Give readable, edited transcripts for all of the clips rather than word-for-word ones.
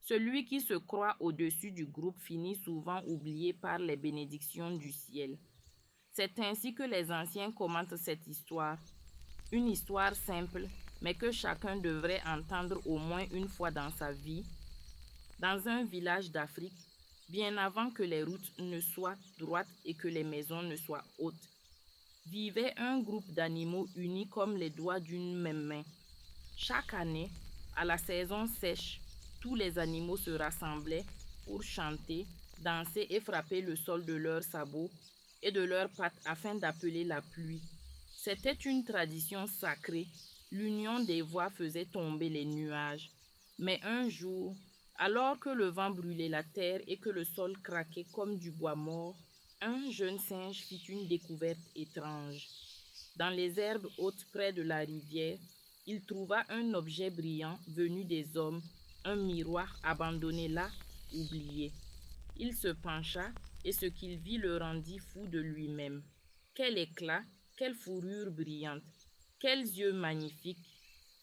Celui qui se croit au-dessus du groupe finit souvent oublié par les bénédictions du ciel. C'est ainsi que les anciens commentent cette histoire. Une histoire simple, mais que chacun devrait entendre au moins une fois dans sa vie. Dans un village d'Afrique, bien avant que les routes ne soient droites et que les maisons ne soient hautes, vivait un groupe d'animaux unis comme les doigts d'une même main. Chaque année, à la saison sèche, tous les animaux se rassemblaient pour chanter, danser et frapper le sol de leurs sabots et de leurs pattes afin d'appeler la pluie. C'était une tradition sacrée. L'union des voix faisait tomber les nuages. Mais un jour, alors que le vent brûlait la terre et que le sol craquait comme du bois mort, un jeune singe fit une découverte étrange. Dans les herbes hautes près de la rivière, il trouva un objet brillant venu des hommes, un miroir abandonné là, oublié. Il se pencha et ce qu'il vit le rendit fou de lui-même. Quel éclat, quelle fourrure brillante, quels yeux magnifiques.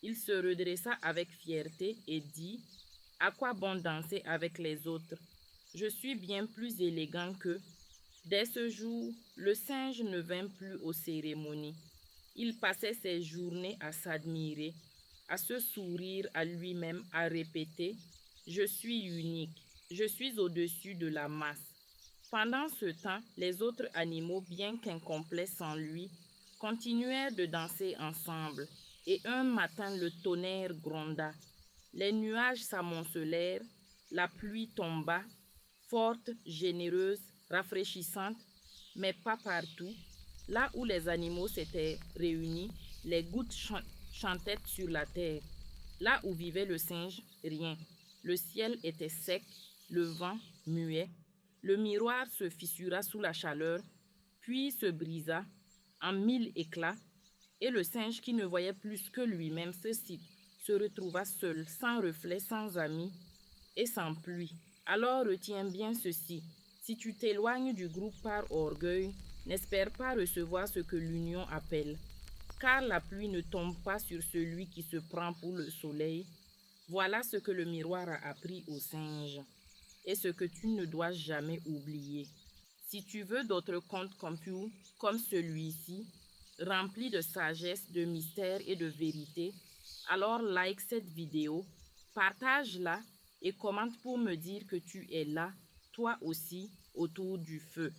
Il se redressa avec fierté et dit: à quoi bon danser avec les autres? Je suis bien plus élégant qu'eux. Dès ce jour, le singe ne vint plus aux cérémonies. Il passait ses journées à s'admirer, à se sourire à lui-même, à répéter: je suis unique, je suis au-dessus de la masse. Pendant ce temps, les autres animaux, bien qu'incomplets sans lui, continuèrent de danser ensemble. Et un matin, le tonnerre gronda. Les nuages s'amoncelèrent, la pluie tomba, forte, généreuse, rafraîchissante, mais pas partout. Là où les animaux s'étaient réunis, les gouttes chantaient sur la terre. Là où vivait le singe, rien. Le ciel était sec, le vent muet. Le miroir se fissura sous la chaleur, puis se brisa en mille éclats, et le singe qui ne voyait plus que lui-même se retrouva seul, sans reflet, sans amis et sans pluie. Alors retiens bien ceci: si tu t'éloignes du groupe par orgueil, n'espère pas recevoir ce que l'union appelle, car la pluie ne tombe pas sur celui qui se prend pour le soleil. Voilà ce que le miroir a appris au singe et ce que tu ne dois jamais oublier. Si tu veux d'autres contes comme celui-ci, remplis de sagesse, de mystère et de vérité, alors like cette vidéo, partage-la et commente pour me dire que tu es là, toi aussi, autour du feu.